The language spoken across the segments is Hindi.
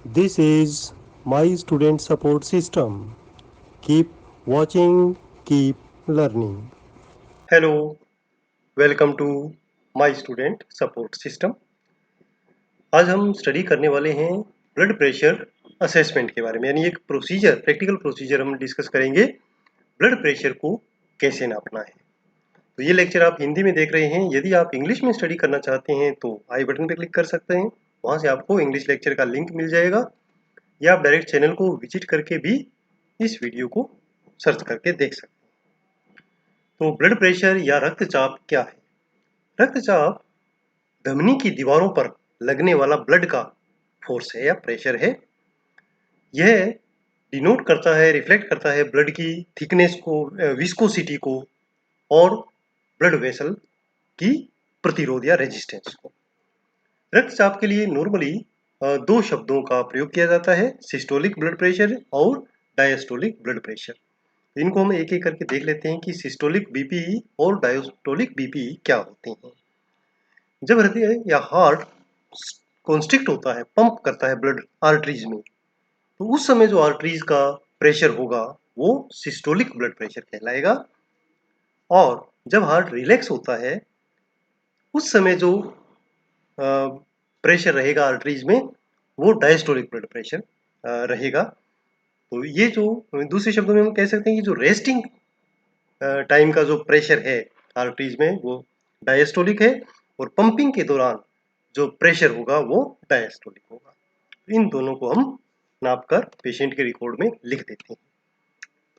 This is my student support system. Keep watching, keep learning. Hello, welcome to my student support system. आज हम स्टडी करने वाले हैं ब्लड प्रेशर असेसमेंट के बारे में, यानी एक प्रैक्टिकल प्रोसीजर हम डिस्कस करेंगे ब्लड प्रेशर को कैसे नापना है। तो ये लेक्चर आप हिंदी में देख रहे हैं। यदि आप इंग्लिश में स्टडी करना चाहते हैं तो आई बटन पर क्लिक कर सकते हैं, वहाँ से आपको इंग्लिश लेक्चर का लिंक मिल जाएगा, या आप डायरेक्ट चैनल को विजिट करके भी इस वीडियो को सर्च करके देख सकते हैं। तो ब्लड प्रेशर या रक्तचाप क्या है? रक्तचाप धमनी की दीवारों पर लगने वाला ब्लड का फोर्स है या प्रेशर है। यह डिनोट करता है, रिफ्लेक्ट करता है ब्लड की थिकनेस को, विस्कोसिटी को और ब्लड वेसल की प्रतिरोध या रेजिस्टेंस को। रक्तचाप के लिए नॉर्मली दो शब्दों का प्रयोग किया जाता है, सिस्टोलिक ब्लड प्रेशर और डायस्टोलिक ब्लड प्रेशर। इनको हम एक एक करके देख लेते हैं कि सिस्टोलिक बीपी और डायस्टोलिक बीपी क्या होते हैं। जब हृदय या हार्ट कॉन्स्ट्रिक्ट होता है, पंप करता है ब्लड आर्टरीज में, तो उस समय जो आर्टरीज का प्रेशर होगा वो सिस्टोलिक ब्लड प्रेशर कहलाएगा। और जब हार्ट रिलैक्स होता है उस समय जो प्रेशर रहेगा आर्टरीज में वो डायस्टोलिक ब्लड प्रेशर रहेगा। तो ये जो दूसरे शब्दों में हम कह सकते हैं कि जो रेस्टिंग टाइम का जो प्रेशर है आर्टरीज में वो डायस्टोलिक है, और पंपिंग के दौरान जो प्रेशर होगा वो डायस्टोलिक होगा। इन दोनों को हम नापकर पेशेंट के रिकॉर्ड में लिख देते हैं।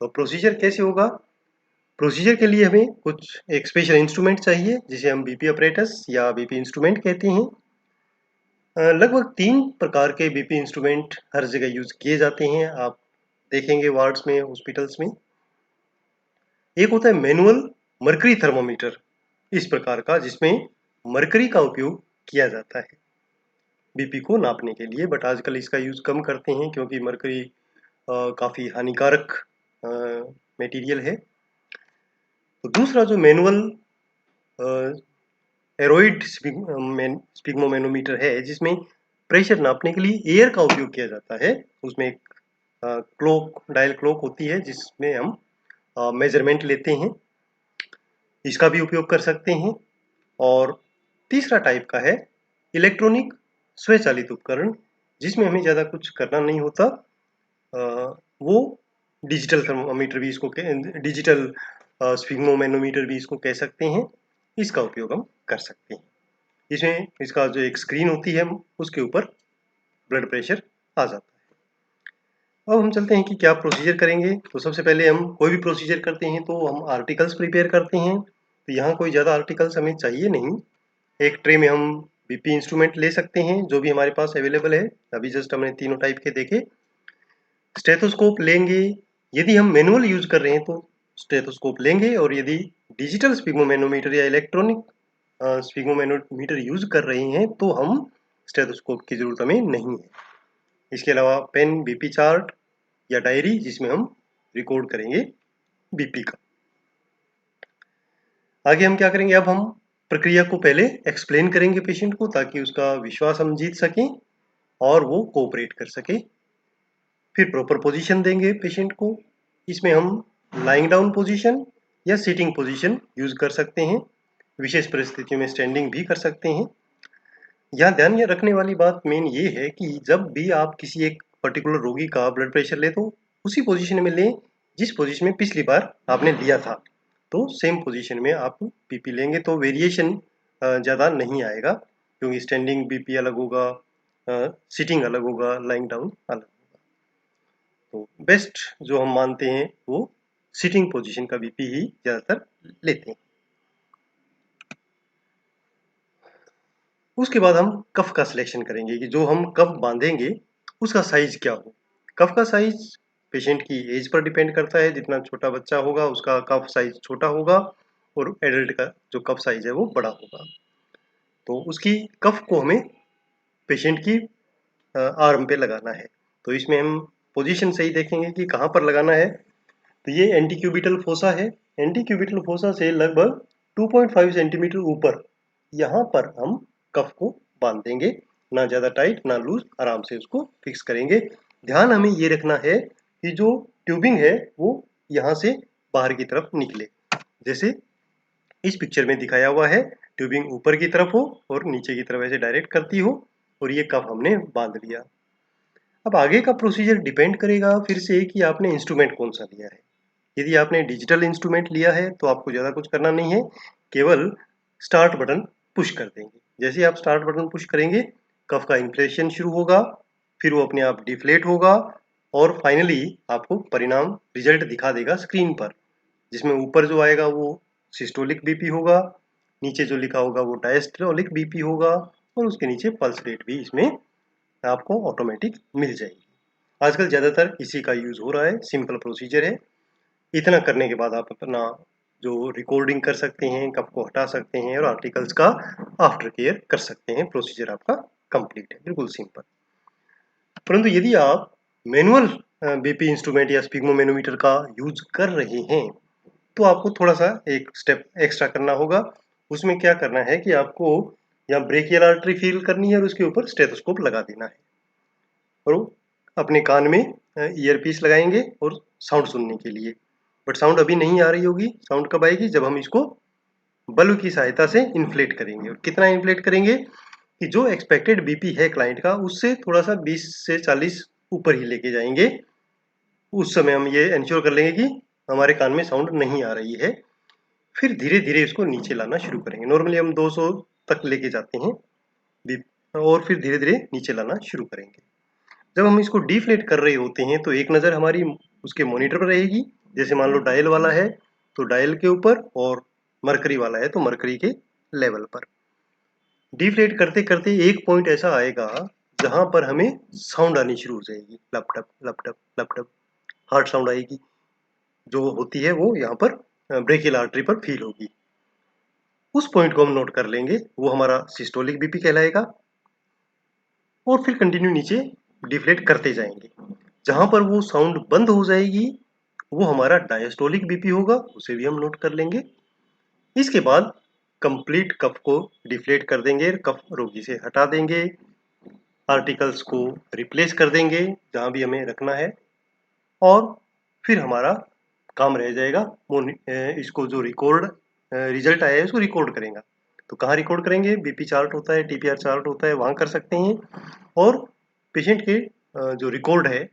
तो प्रोसीजर कैसे होगा? प्रोसीजर के लिए हमें कुछ एक स्पेशल इंस्ट्रूमेंट चाहिए जिसे हम बीपी ऑपरेटस या बीपी इंस्ट्रूमेंट कहते हैं। लगभग 3 प्रकार के बीपी इंस्ट्रूमेंट हर जगह यूज किए जाते हैं, आप देखेंगे वार्ड्स में, हॉस्पिटल्स में। एक होता है मैनुअल मर्करी थर्मोमीटर, इस प्रकार का, जिसमें मर्करी का उपयोग किया जाता है बीपी को नापने के लिए, बट आजकल इसका यूज कम करते हैं क्योंकि मर्करी काफी हानिकारक मटेरियल है। तो दूसरा जो मैनुअल एरोइड स्पिग्मोमेनोमीटर है, जिसमें प्रेशर नापने के लिए एयर का उपयोग किया जाता है। उसमें एक डायल क्लॉक होती है जिसमें हम मेजरमेंट लेते हैं, इसका भी उपयोग कर सकते हैं। और तीसरा टाइप का है इलेक्ट्रॉनिक स्वचालित उपकरण, जिसमें हमें ज़्यादा कुछ करना नहीं होता। वो डिजिटल थर्मोमीटर भी इसको डिजिटल स्फिग्मोमेनोमीटर भी इसको कह सकते हैं, इसका उपयोग हम कर सकते हैं। इसमें इसका जो एक स्क्रीन होती है उसके ऊपर ब्लड प्रेशर आ जाता है। अब हम चलते हैं कि क्या प्रोसीजर करेंगे। तो सबसे पहले हम कोई भी प्रोसीजर करते हैं तो हम आर्टिकल्स प्रिपेयर करते हैं। तो यहाँ कोई ज़्यादा आर्टिकल्स हमें चाहिए नहीं। एक ट्रे में हम बीपी इंस्ट्रूमेंट ले सकते हैं जो भी हमारे पास अवेलेबल है। अभी जस्ट हमने तीनों टाइप के देखे। स्टेथोस्कोप लेंगे, यदि हम मैनुअल यूज कर रहे हैं तो स्टेथोस्कोप लेंगे, और यदि डिजिटल स्पिग्मोमेनोमीटर या इलेक्ट्रॉनिक स्पिग्मोमेनोमीटर यूज कर रहे हैं तो हम स्टेथोस्कोप की जरूरत हमें नहीं है। इसके अलावा पेन, बीपी चार्ट या डायरी जिसमें हम रिकॉर्ड करेंगे बीपी का। आगे हम क्या करेंगे, अब हम प्रक्रिया को पहले एक्सप्लेन करेंगे पेशेंट को, ताकि उसका विश्वास हम जीत सकें और वो कोऑपरेट कर सके। फिर प्रॉपर पोजीशन देंगे पेशेंट को। इसमें हम लाइंग डाउन पोजीशन या सिटिंग पोजीशन यूज कर सकते हैं, विशेष परिस्थितियों में स्टैंडिंग भी कर सकते हैं। यहाँ ध्यान रखने वाली बात मेन ये है कि जब भी आप किसी एक पर्टिकुलर रोगी का ब्लड प्रेशर ले तो उसी पोजीशन में लें जिस पोजीशन में पिछली बार आपने लिया था। तो सेम पोजीशन में आप बीपी लेंगे तो वेरिएशन ज़्यादा नहीं आएगा, क्योंकि स्टैंडिंग बीपी अलग होगा, सिटिंग अलग होगा, लाइंग डाउन अलग। तो बेस्ट जो हम मानते हैं वो सिटिंग पोजीशन का बीपी ही ज़्यादातर लेते हैं। उसके बाद हम कफ का सिलेक्शन करेंगे कि जो हम कफ बांधेंगे उसका साइज क्या हो। कफ का साइज पेशेंट की एज पर डिपेंड करता है। जितना छोटा बच्चा होगा उसका कफ साइज छोटा होगा, और एडल्ट का जो कफ साइज है वो बड़ा होगा। तो उसकी कफ को हमें पेशेंट की आर्म पे लगाना है। तो इसमें हम पोजीशन सही देखेंगे कि कहाँ पर लगाना है। तो ये एंटीक्यूबिटल फोसा है। एंटीक्यूबिटल फोसा से लगभग 2.5 सेंटीमीटर ऊपर यहाँ पर हम कफ को बांध देंगे। ना ज़्यादा टाइट ना लूज, आराम से उसको फिक्स करेंगे। ध्यान हमें ये रखना है कि जो ट्यूबिंग है वो यहाँ से बाहर की तरफ निकले, जैसे इस पिक्चर में दिखाया हुआ है। ट्यूबिंग ऊपर की तरफ हो और नीचे की तरफ ऐसे डायरेक्ट करती हो, और ये कप हमने बांध लिया। अब आगे का प्रोसीजर डिपेंड करेगा फिर से कि आपने इंस्ट्रूमेंट कौन सा लिया है। यदि आपने डिजिटल इंस्ट्रूमेंट लिया है तो आपको ज़्यादा कुछ करना नहीं है, केवल स्टार्ट बटन पुश कर देंगे। जैसे आप स्टार्ट बटन पुश करेंगे, कफ का इन्फ्लेशन शुरू होगा, फिर वो अपने आप डिफ्लेट होगा, और फाइनली आपको परिणाम रिजल्ट दिखा देगा स्क्रीन पर, जिसमें ऊपर जो आएगा वो सिस्टोलिक बीपी होगा, नीचे जो लिखा होगा वो डायस्टोलिक बीपी होगा, और उसके नीचे पल्स रेट भी इसमें आपको ऑटोमेटिक मिल जाएगी। आजकल ज़्यादातर इसी का यूज़ हो रहा है, सिंपल प्रोसीजर है। इतना करने के बाद आप अपना जो रिकॉर्डिंग कर सकते हैं, कप को हटा सकते हैं और आर्टिकल्स का आफ्टर केयर कर सकते हैं। प्रोसीजर आपका कंप्लीट है, बिल्कुल सिंपल। परंतु यदि आप मैनुअल बीपी इंस्ट्रूमेंट या स्पिग्मोमेनोमीटर का यूज कर रहे हैं तो आपको थोड़ा सा एक स्टेप एक्स्ट्रा करना होगा। उसमें क्या करना है कि आपको यहाँ ब्रेकियल आर्टरी फील करनी है और उसके ऊपर स्टेथोस्कोप लगा देना है, और अपने कान में ईयर पीस लगाएंगे और साउंड सुनने के लिए। बट साउंड अभी नहीं आ रही होगी, साउंड कब आएगी? जब हम इसको बल्ब की सहायता से इन्फ्लेट करेंगे। और कितना इन्फ्लेट करेंगे कि जो एक्सपेक्टेड बीपी है क्लाइंट का उससे थोड़ा सा 20 से 40 ऊपर ही लेके जाएंगे। उस समय हम ये इंश्योर कर लेंगे कि हमारे कान में साउंड नहीं आ रही है। फिर धीरे धीरे इसको नीचे लाना शुरू करेंगे। नॉर्मली हम 200 तक लेके जाते हैं बीप, और फिर धीरे धीरे नीचे लाना शुरू करेंगे। जब हम इसको डिफ्लेट कर रहे होते हैं तो एक नज़र हमारी उसके मॉनिटर पर रहेगी। जैसे मान लो डायल वाला है तो डायल के ऊपर, और मरकरी वाला है तो मरकरी के लेवल पर। डिफ्लेट करते करते एक पॉइंट ऐसा आएगा जहां पर हमें साउंड आनी शुरू हो जाएगी, laptop laptop laptop, heart sound आएगी। जो होती है वो यहाँ पर ब्रेकियल आर्टरी पर फील होगी। उस पॉइंट को हम नोट कर लेंगे, वो हमारा सिस्टोलिक बीपी कहलाएगा। और फिर कंटिन्यू नीचे डिफ्लेट करते जाएंगे। जहां पर वो साउंड बंद हो जाएगी वो हमारा डायस्टोलिक बीपी होगा, उसे भी हम नोट कर लेंगे। इसके बाद कंप्लीट कफ को डिफ्लेट कर देंगे, कफ रोगी से हटा देंगे, आर्टिकल्स को रिप्लेस कर देंगे जहां भी हमें रखना है, और फिर हमारा काम रह जाएगा इसको जो रिकॉर्ड रिजल्ट आया है उसको रिकॉर्ड करेंगे। तो कहाँ रिकॉर्ड करेंगे? बीपी चार्ट होता है, टीपीआर चार्ट होता है, वहाँ कर सकते हैं। और पेशेंट के जो रिकॉर्ड है,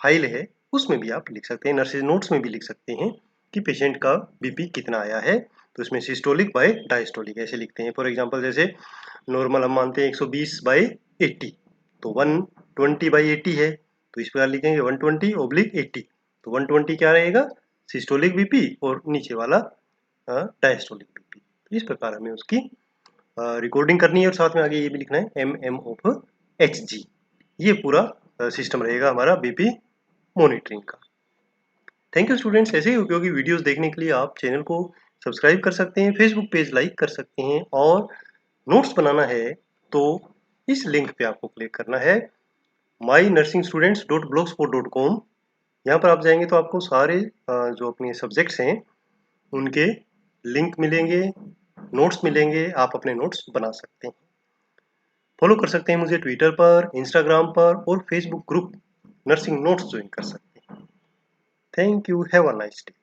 फाइल है, उसमें भी आप लिख सकते हैं, नर्सिस नोट्स में भी लिख सकते हैं कि पेशेंट का बीपी कितना आया है। तो इसमें सिस्टोलिक बाय डायस्टोलिक ऐसे लिखते हैं। फॉर एग्जांपल जैसे नॉर्मल हम मानते हैं 120 बाई 80, तो 120 बाई 80 है, तो इस प्रकार लिखेंगे 120/80। तो 120 क्या रहेगा? सिस्टोलिक बीपी, और नीचे वाला डायस्टोलिक बीपी। तो इस प्रकार हमें उसकी रिकॉर्डिंग करनी है, और साथ में आगे ये भी लिखना है MM ऑफ HG। ये पूरा सिस्टम रहेगा हमारा बीपी मॉनिटरिंग का। Thank you students. ऐसे ही उपयोगी वीडियोस देखने के लिए आप चैनल को सब्सक्राइब कर सकते हैं, फेसबुक पेज लाइक कर सकते हैं, और नोट्स बनाना है तो इस लिंक पे आपको क्लिक करना है mynursingstudents.blogspot.com। यहाँ पर आप जाएंगे तो आपको सारे जो अपने सब्जेक्ट्स हैं उनके लिंक मिलेंगे, नोट्स मिलेंगे, आप अपने नोट्स बना सकते हैं। फॉलो कर सकते हैं मुझे ट्विटर पर, इंस्टाग्राम पर, और Facebook group nursing notes join कर सकते हैं। Thank you, have a nice day.